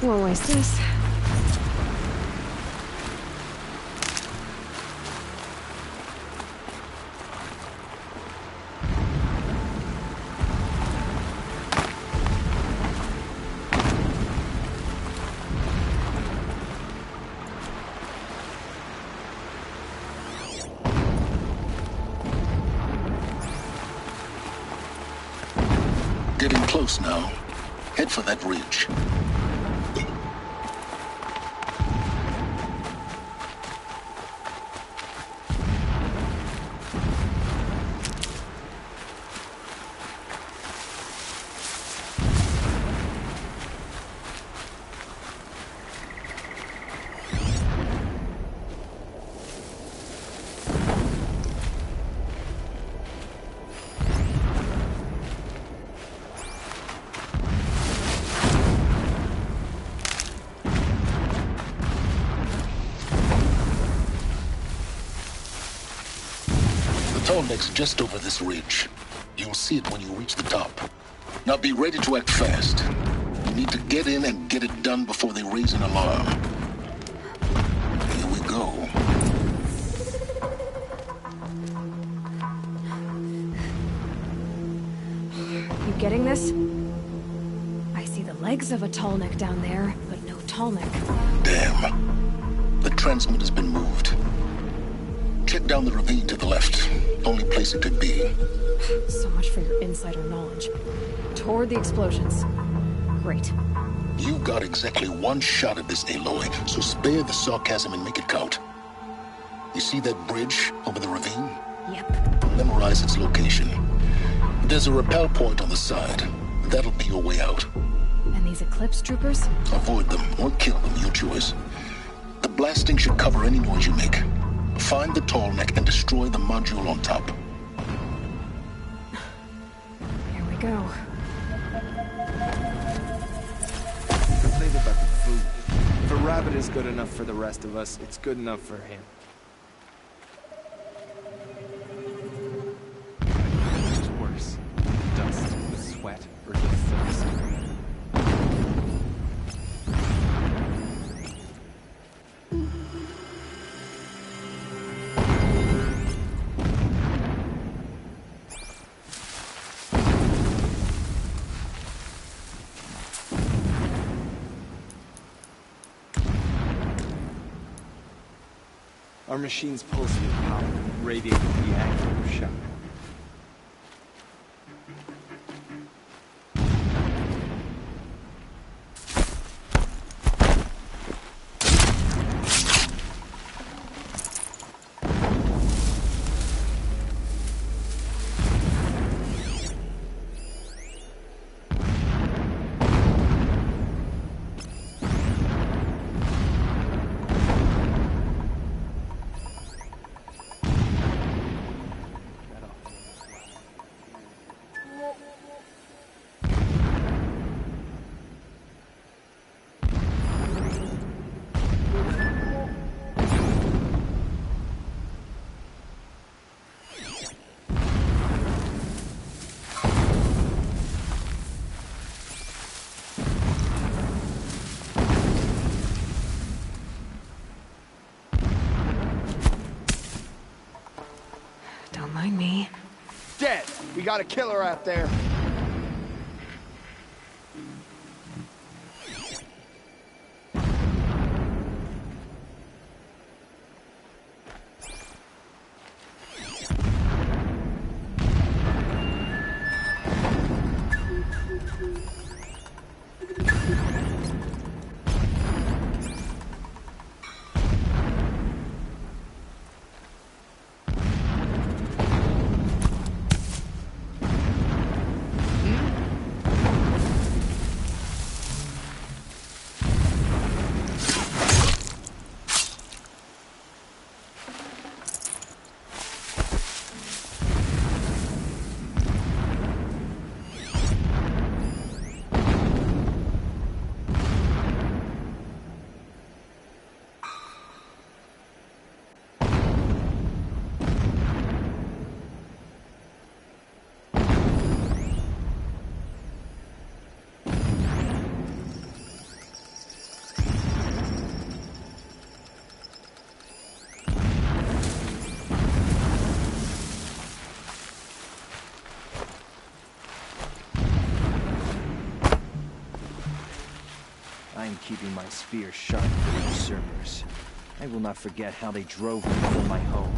Won't waste this. Getting close now. Head for that ridge. Next, just over this ridge. You'll see it when you reach the top. Now be ready to act fast. You need to get in and get it done before they raise an alarm. Here we go. You getting this? I see the legs of a tall neck down there, but no tall neck. Damn. The transmitter's has been moved. Check down the ravine to the left. Only place it could be. So much for your insider knowledge. Toward the explosions. Great. You've got exactly one shot at this, Aloy, so spare the sarcasm and make it count. You see that bridge over the ravine? Yep. Memorize its location. There's a rappel point on the side. That'll be your way out. And these Eclipse troopers? Avoid them or kill them, your choice. The blasting should cover any noise you make. Find the tall neck and destroy the module on top. Here we go. The thing about the food. If a rabbit is good enough for the rest of us, it's good enough for him. Which is worse? Dust, sweat, or the thirst? Our machines pulse with power, radiating the angle of shock. Shit! We got a killer out there. I am keeping my spear sharp for the usurpers. I will not forget how they drove me from my home.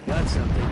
Got something.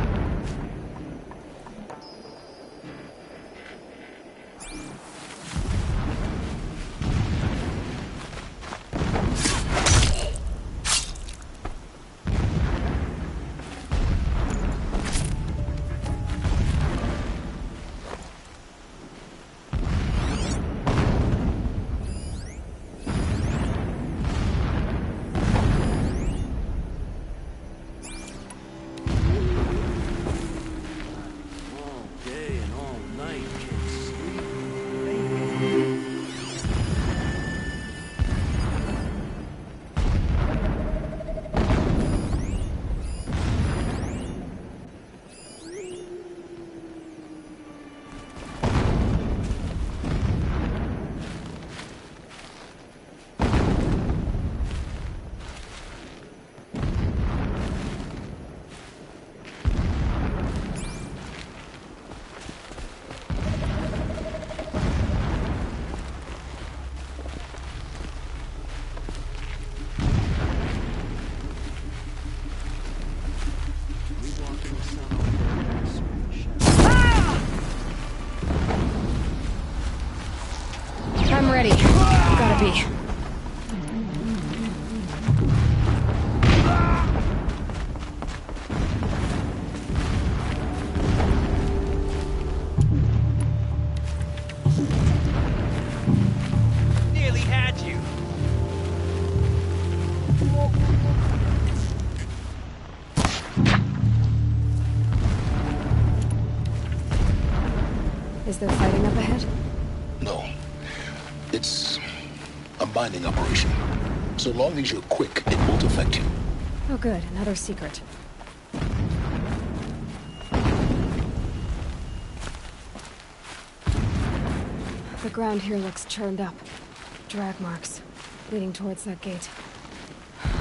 I'm ready. Gotta be. Nearly had you. Is there fighting up ahead? No. It's a mining operation. So long as you're quick, it won't affect you. Oh good, another secret. The ground here looks churned up. Drag marks, leading towards that gate.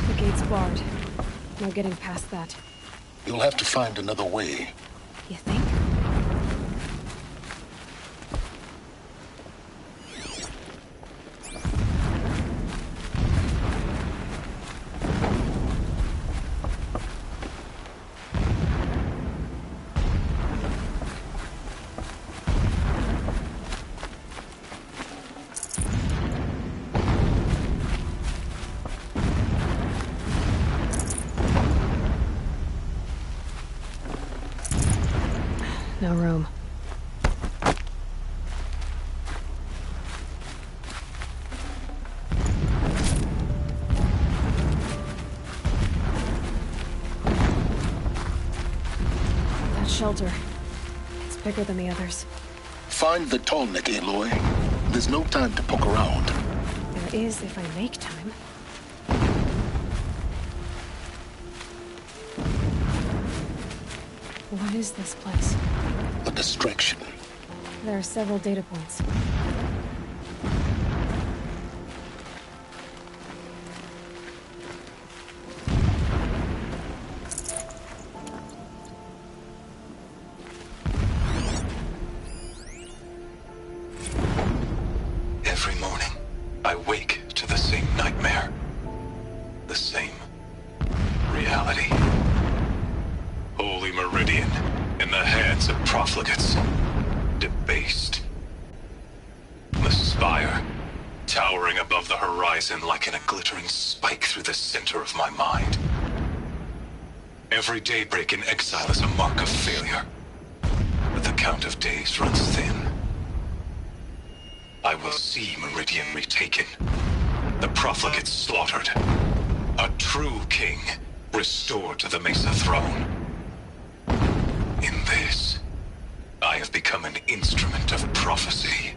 The gate's barred. No getting past that. You'll have to find another way. You think? No room. That shelter. It's bigger than the others. Find the tall neck, Aloy. There's no time to poke around. There is if I make time. What is this place? A distraction. There are several data points. Every morning, I wake to the same nightmare. The same reality. Holy Meridian in the hands of profligates. Debased. The spire, towering above the horizon like a glittering spike through the center of my mind. Every daybreak in exile is a mark of failure. But the count of days runs thin. I will see Meridian retaken. The profligates slaughtered. A true king restored to the Mesa throne. In this, I have become an instrument of prophecy.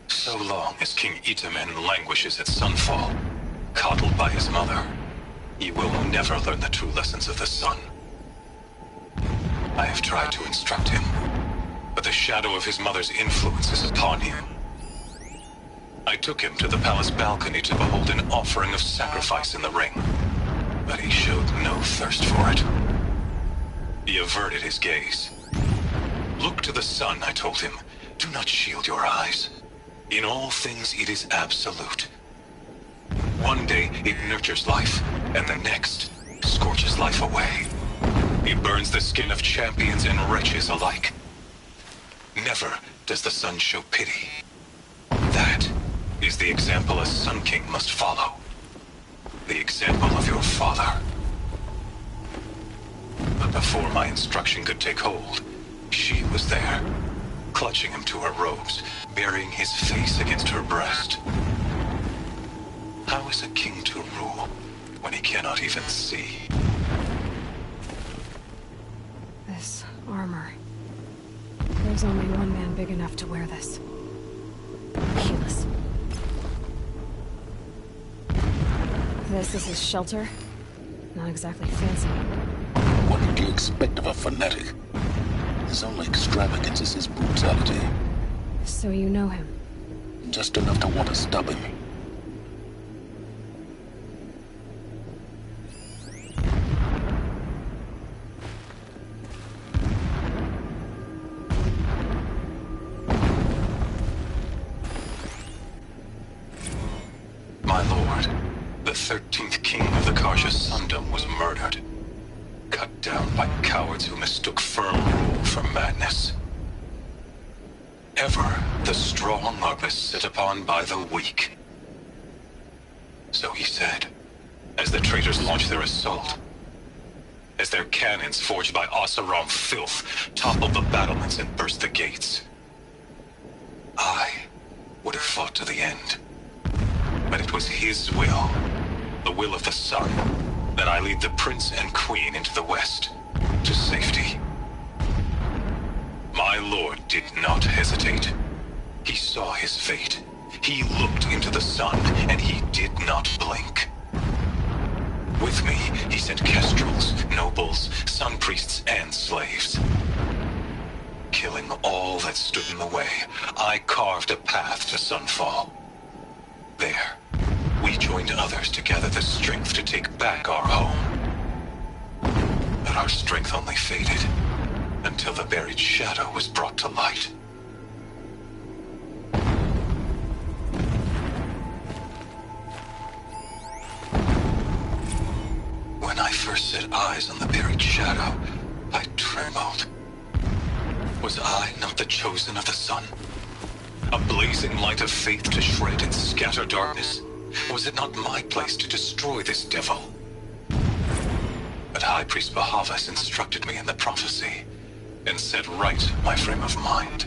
So long as King Itamen languishes at Sunfall, coddled by his mother, he will never learn the true lessons of the sun. I have tried to instruct him, but the shadow of his mother's influence is upon him. I took him to the palace balcony to behold an offering of sacrifice in the ring, but he showed no thirst for it. He averted his gaze. Look to the sun, I told him. Do not shield your eyes. In all things, it is absolute. One day, it nurtures life, and the next, scorches life away. It burns the skin of champions and wretches alike. Never does the sun show pity. That is the example a Sun King must follow. The example of your father. But before my instruction could take hold, she was there, clutching him to her robes, burying his face against her breast. How is a king to rule when he cannot even see? This armor. There's only one man big enough to wear this. Achilles. This is his shelter? Not exactly fancy. What did you expect of a fanatic? His only extravagance is his brutality. So you know him? Just enough to want to stop him. My lord, the 13th king of the Karja Sundom was murdered. Cut down by cowards who mistook firm rule for madness. Ever the strong are beset upon by the weak. So he said, as the traitors launched their assault. As their cannons forged by Oseram filth toppled the battlements and burst the gates. I would have fought to the end. But it was his will, the will of the sun, that I lead the prince and queen into the west, to safety. My lord did not hesitate. He saw his fate. He looked into the sun, and he did not blink. With me, he sent kestrels, nobles, sun priests, and slaves. Killing all that stood in the way, I carved a path to Sunfall. There, we joined others to gather the strength to take back our home. But our strength only faded, until the buried shadow was brought to light. When I first set eyes on the buried shadow, I trembled. Was I not the chosen of the sun? A blazing light of faith to shred and scatter darkness? Was it not my place to destroy this devil? But High Priest Bahavas instructed me in the prophecy and set right my frame of mind.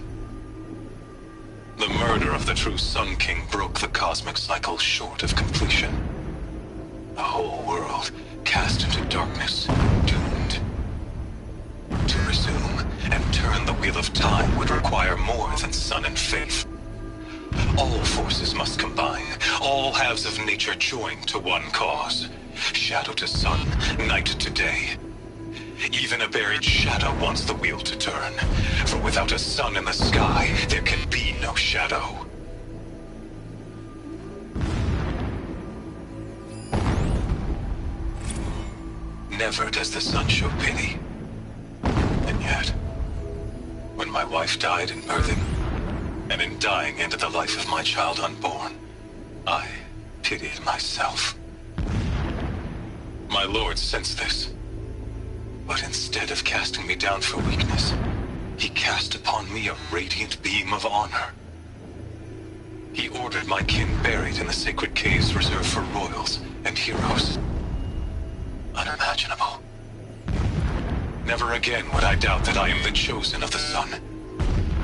The murder of the true Sun King broke the cosmic cycle short of completion. The whole world cast into darkness, doomed. To resume and turn the wheel of time would require more than sun and faith. All forces must combine, all halves of nature join to one cause. Shadow to sun, night to day. Even a buried shadow wants the wheel to turn, for without a sun in the sky, there can be no shadow. Never does the sun show pity. And yet, when my wife died in birthing, and in dying ended the life of my child unborn, I pitied myself. My lord sensed this, but instead of casting me down for weakness, he cast upon me a radiant beam of honor. He ordered my kin buried in the sacred caves reserved for royals and heroes. Unimaginable. Never again would I doubt that I am the chosen of the sun.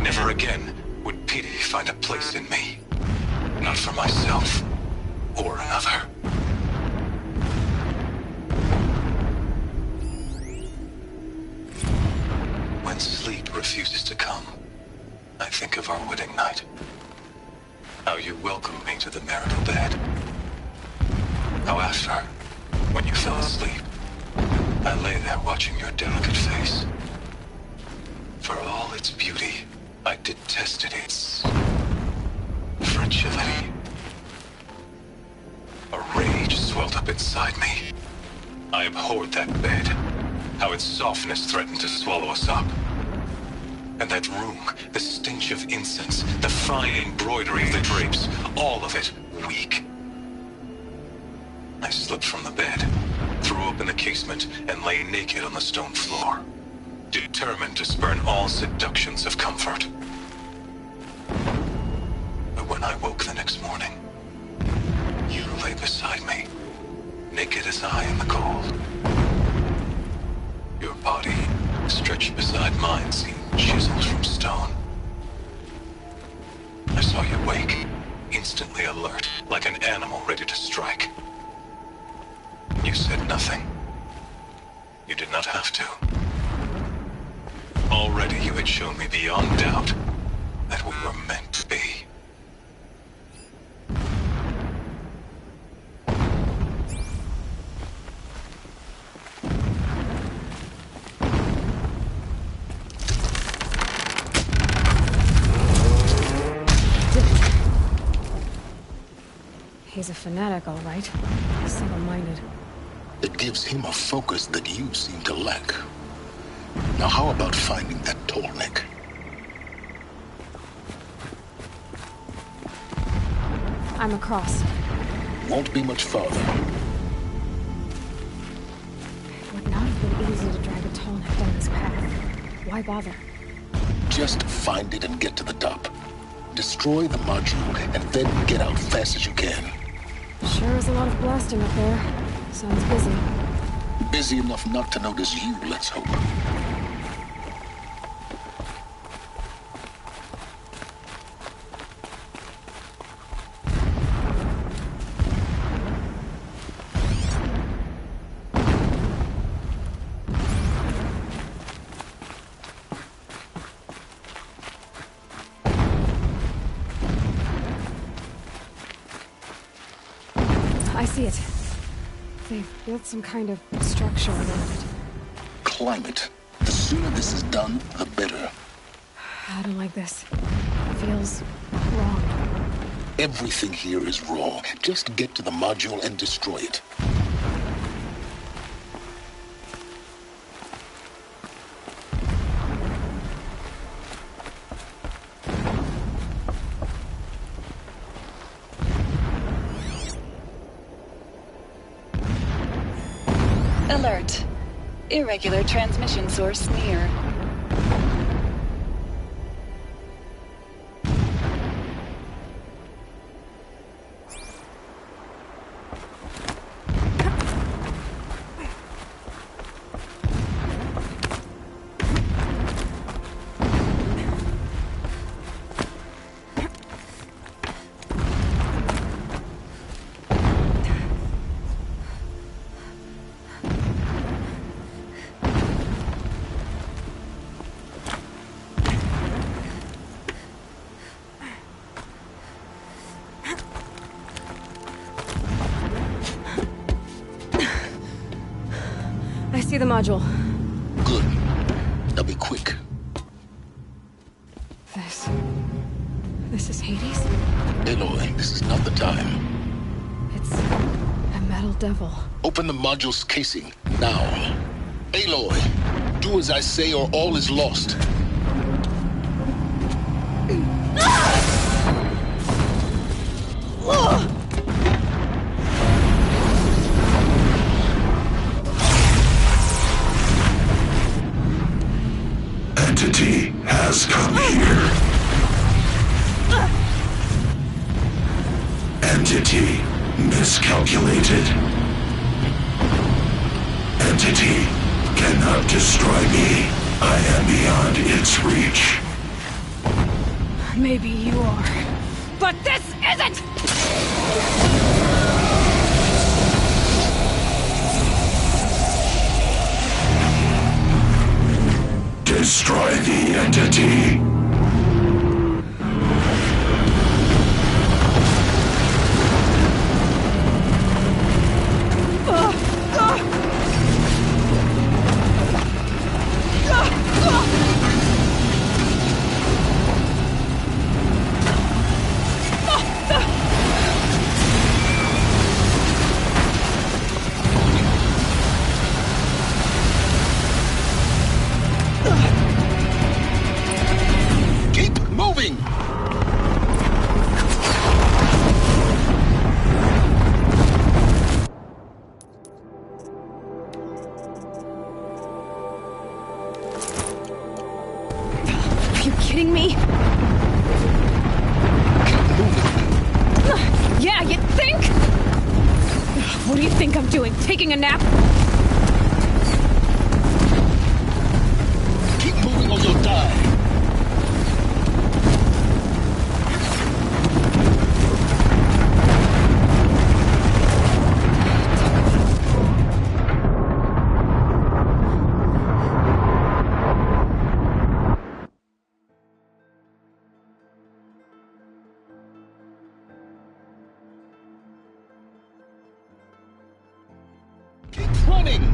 Never again would pity find a place in me. Not for myself or another. When sleep refuses to come, I think of our wedding night. How you welcomed me to the marital bed. How after, when you fell asleep, I lay there watching your delicate face. For all its beauty, I detested its fragility. A rage swelled up inside me. I abhorred that bed, how its softness threatened to swallow us up. And that room, the stench of incense, the fine embroidery of the drapes, all of it weak. I slipped from the bed, threw open the casement, and lay naked on the stone floor, determined to spurn all seductions of comfort. But when I woke the next morning, you lay beside me, naked as I in the cold. Your body, stretched beside mine, seemed chiseled from stone. I saw you wake, instantly alert, like an animal ready to strike. You said nothing. You did not have to. Already you had shown me beyond doubt that we were meant to be. He's a fanatic, all right. Single-minded. It gives him a focus that you seem to lack. Now how about finding that Tolnik? I'm across. Won't be much farther. It would not have been easy to drag a Tolnik down this path. Why bother? Just find it and get to the top. Destroy the module and then get out fast as you can. Sure is a lot of blasting up there. Sounds busy. Busy enough not to notice you, let's hope. I see it. They've built some kind of structure around it. Climate. The sooner this is done, the better. I don't like this. Feels wrong. Everything here is wrong. Just get to the module and destroy it. Alert. Irregular transmission source near. see the module. Good. Now be quick. This is Hades? Aloy, this is not the time. It's a metal devil. Open the module's casing, now. Aloy, do as I say or all is lost. Entity has come here. Entity miscalculated. Entity cannot destroy me. I am beyond its reach. Maybe you are. But this isn't! Destroy the entity. Keep moving! Are you kidding me? Keep moving. Yeah, you think? What do you think I'm doing? Taking a nap? Keep moving or you'll die. Keep running!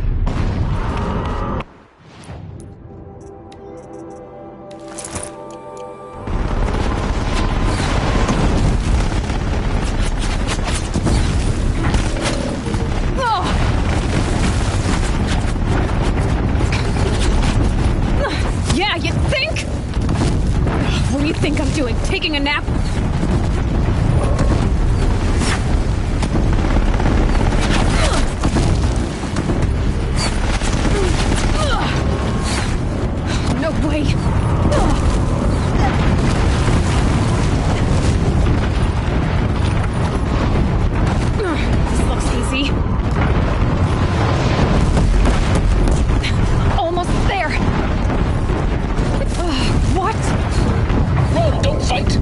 Yeah, you think? What do you think I'm doing? Taking a nap? No way! This looks easy. Almost there! What? Run, don't fight!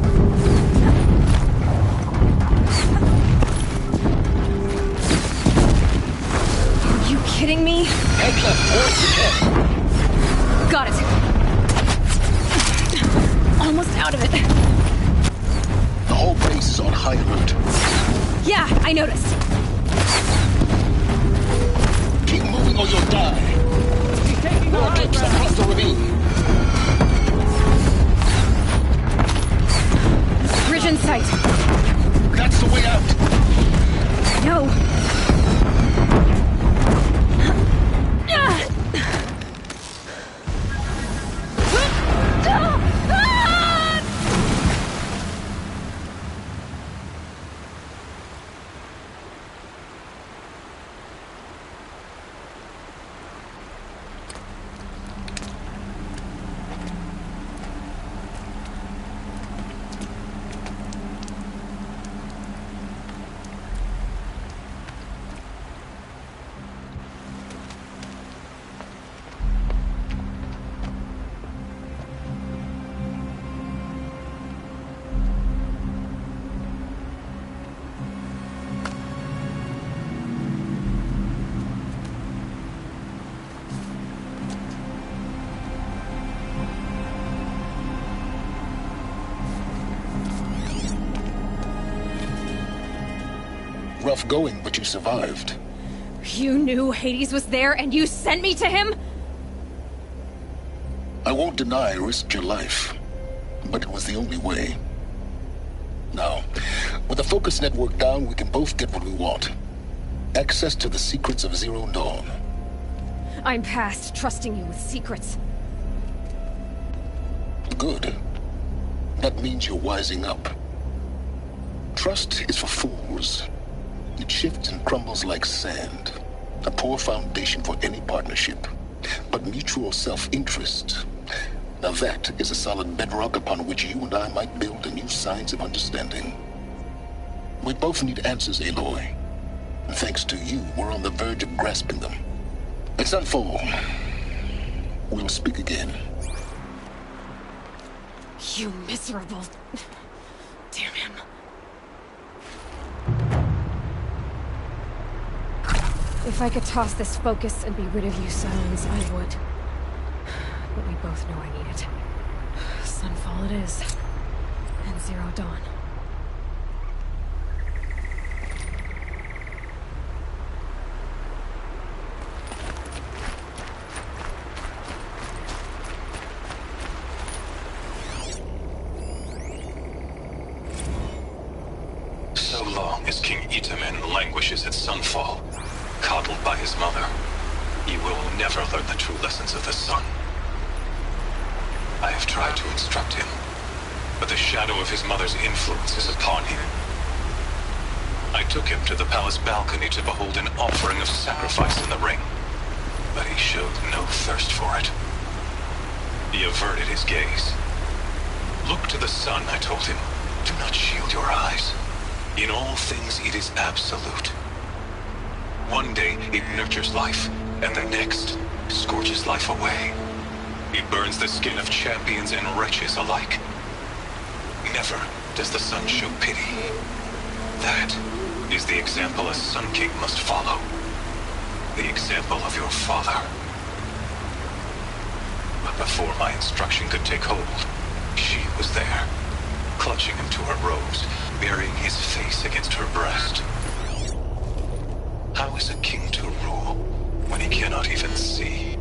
Are you kidding me? Head left, towards the head. Got it. Almost out of it. The whole base is on high alert. Yeah, I noticed. Keep moving or you'll die. More clips across the ravine. Bridge in sight. That's the way out. No. Rough going, but you survived. You knew Hades was there and you sent me to him? I won't deny I risked your life, but it was the only way. Now, with the focus network down, we can both get what we want. Access to the secrets of Zero Dawn. I'm past trusting you with secrets. Good. That means you're wising up. Trust is for fools. It shifts and crumbles like sand. A poor foundation for any partnership. But mutual self-interest, now that is a solid bedrock upon which you and I might build a new science of understanding. We both need answers, Aloy. And thanks to you, we're on the verge of grasping them. At Sunfall, we'll speak again. You miserable... Damn him. If I could toss this focus and be rid of you, Silence, I would. But we both know I need it. Sunfall it is. And Zero Dawn. So long as King Itamen languishes at Sunfall, coddled by his mother, he will never learn the true lessons of the sun. I have tried to instruct him, but the shadow of his mother's influence is upon him. I took him to the palace balcony to behold an offering of sacrifice in the ring, but he showed no thirst for it. He averted his gaze. Look to the sun, I told him. Do not shield your eyes. In all things, it is absolute. One day, it nurtures life, and the next, scorches life away. It burns the skin of champions and wretches alike. Never does the sun show pity. That is the example a Sun King must follow. The example of your father. But before my instruction could take hold, she was there, clutching him to her robes, burying his face against her breast. How is a king to rule when he cannot even see?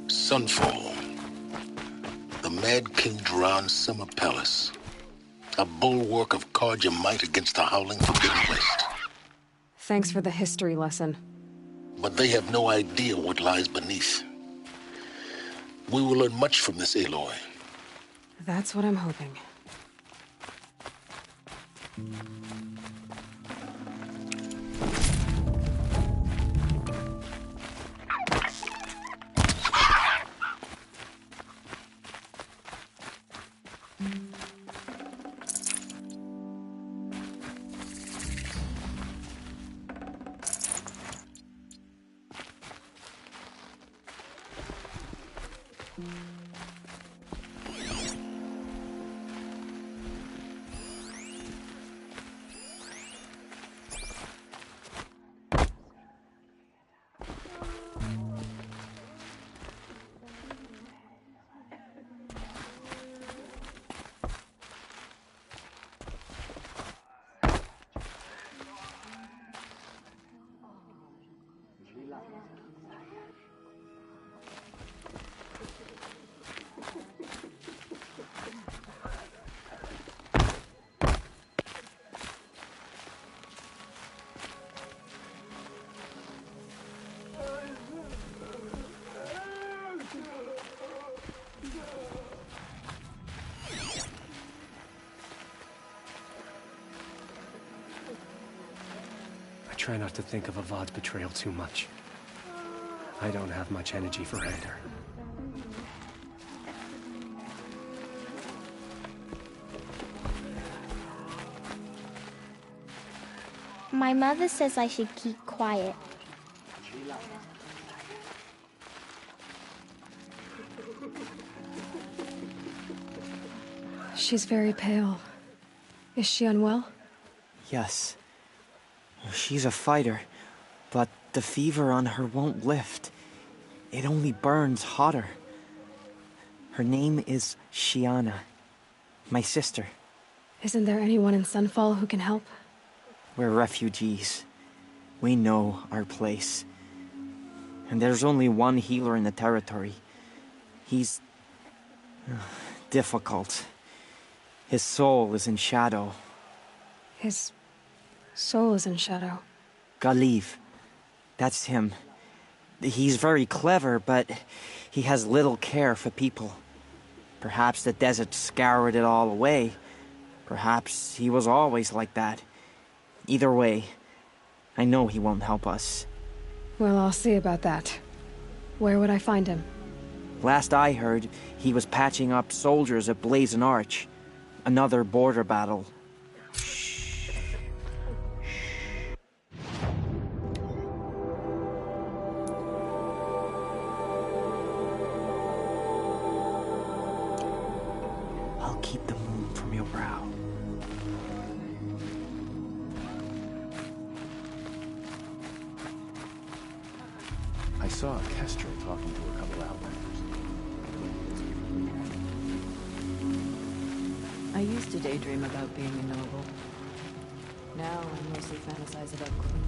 Sunfall. The Mad King Duran's summer palace. A bulwark of Carja might against the howling Forbidden West. Thanks for the history lesson. But they have no idea what lies beneath. We will learn much from this Aloy. That's what I'm hoping. I try not to think of Avad's betrayal too much. I don't have much energy for anger. My mother says I should keep quiet. She's very pale. Is she unwell? Yes. She's a fighter, but the fever on her won't lift. It only burns hotter. Her name is Shiana, my sister. Isn't there anyone in Sunfall who can help? We're refugees. We know our place. And there's only one healer in the territory. He's difficult. His soul is in shadow. His soul is in shadow. Galiv. That's him. He's very clever, but he has little care for people. Perhaps the desert scoured it all away. Perhaps he was always like that. Either way, I know he won't help us. Well, I'll see about that. Where would I find him? Last I heard, he was patching up soldiers at Blazon Arch. Another border battle. I'll keep the moon from your brow. I saw a Kestrel talking to a couple outlanders. I used to daydream about being a noble. Now I mostly fantasize about cleaning.